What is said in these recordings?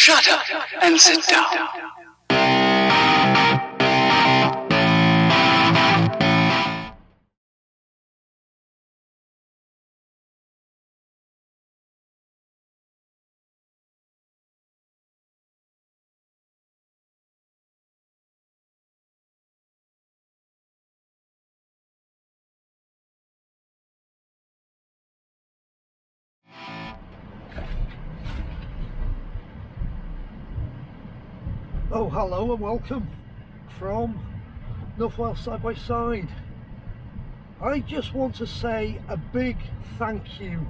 Shut up and sit down. Oh, hello and welcome from North Wales Side by Side. I just want to say a big thank you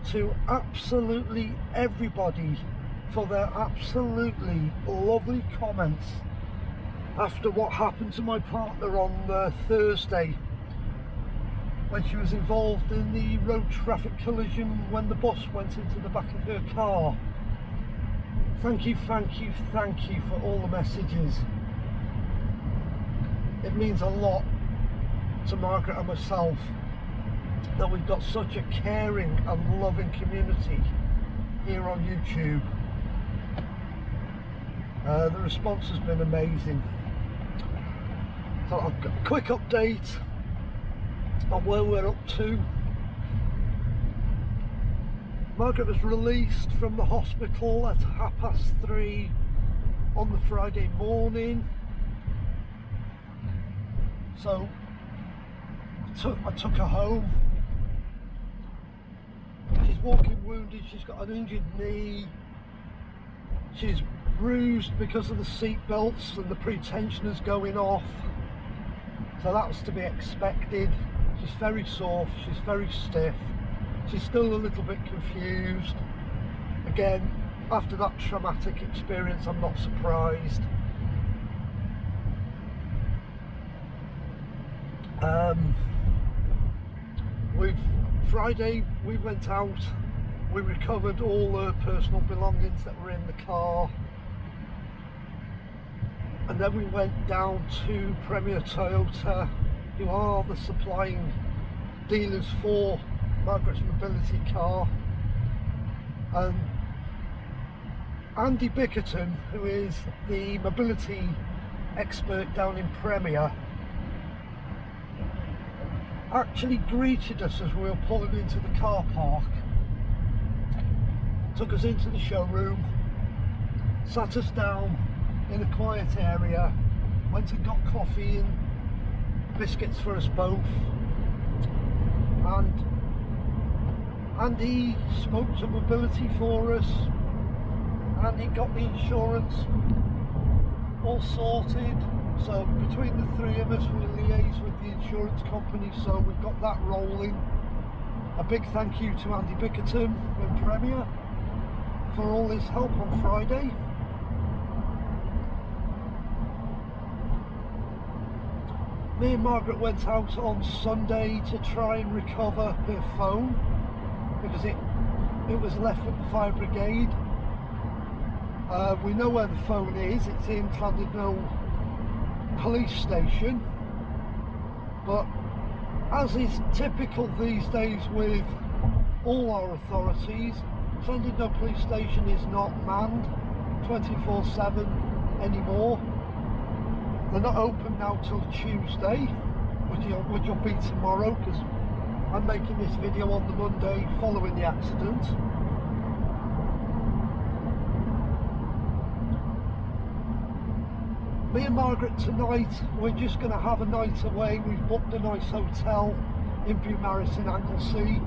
to absolutely everybody for their absolutely lovely comments after what happened to my partner on Thursday when she was involved in the road traffic collision when the bus went into the back of her car. Thank you for all the messages. It means a lot to Margaret and myself that we've got such a caring and loving community here on YouTube. The response has been amazing. So I've got a quick update on where we're up to. Margaret was released from the hospital at 3:30 on the Friday morning. So I took her home. She's walking wounded, she's got an injured knee, she's bruised because of the seat belts and the pre-tensioners going off. So that was to be expected. She's very sore, she's very stiff. She's still a little bit confused. Again, after that traumatic experience, I'm not surprised. Friday we went out, we recovered all the personal belongings that were in the car, and then we went down to Premier Toyota, who are the supplying dealers for Margaret's mobility car, and Andy Bickerton, who is the mobility expert down in Premier, actually greeted us as we were pulling into the car park, took us into the showroom, sat us down in a quiet area, went and got coffee and biscuits for us both, and Andy spoke to mobility for us, and he got the insurance all sorted. So between the three of us, we liaise with the insurance company, so we've got that rolling. A big thank you to Andy Bickerton from Premier for all his help on Friday. Me and Margaret went out on Sunday to try and recover her phone, because it was left with the fire brigade. We know where the phone is, it's in Llandudno police station, but as is typical these days with all our authorities, Llandudno police station is not manned 24/7 anymore. They're not open now till Tuesday, which will be tomorrow, because I'm making this video on the Monday following the accident. Me and Margaret tonight, we're just going to have a night away. We've booked a nice hotel in Beaumaris in Anglesey.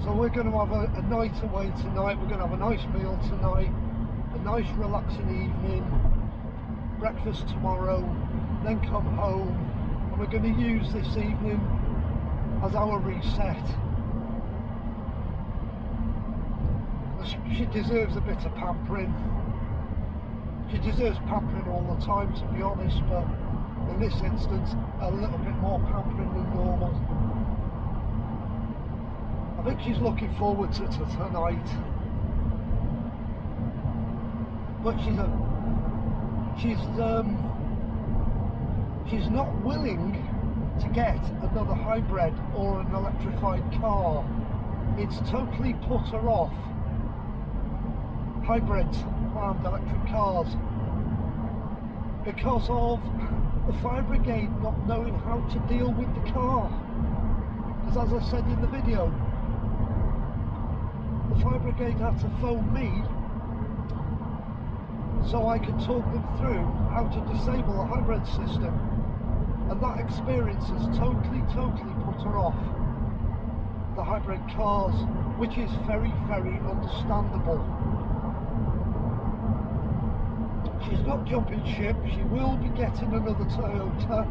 So we're going to have a night away tonight. We're going to have a nice meal tonight, a nice relaxing evening, breakfast tomorrow, then come home, and we're going to use this evening as our reset. She deserves a bit of pampering. She deserves pampering all the time, to be honest, but in this instance a little bit more pampering than normal. I think she's looking forward to tonight, but she's not willing to get another hybrid or an electrified car. It's totally put her off hybrids, armed electric cars, because of the fire brigade not knowing how to deal with the car. Because as I said in the video, the fire brigade had to phone me so I could talk them through how to disable a hybrid system, and that experience has totally put her off the hybrid cars, which is very understandable. She's not jumping ship. She will be getting another Toyota.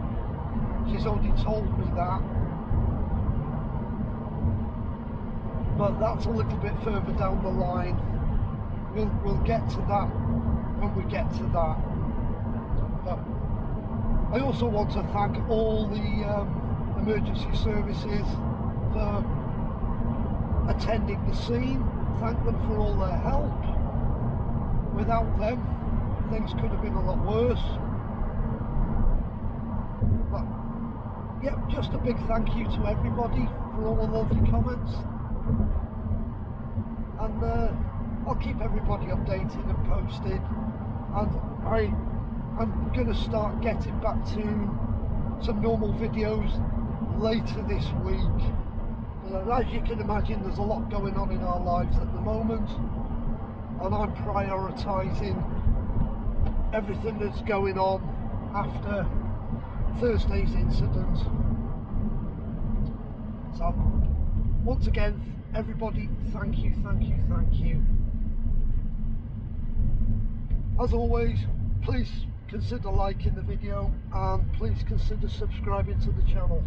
She's already told me that. But that's a little bit further down the line. We'll get to that when we get to that. But I also want to thank all the emergency services for attending the scene. Thank them for all their help. Without them, things could have been a lot worse. But yeah, just a big thank you to everybody for all the lovely comments, and I'll keep everybody updated and posted, and I'm going to start getting back to some normal videos later this week. As you can imagine, there's a lot going on in our lives at the moment, and I'm prioritising everything that's going on after Thursday's incident. So once again, everybody, thank you. As always, please consider liking the video, and please consider subscribing to the channel.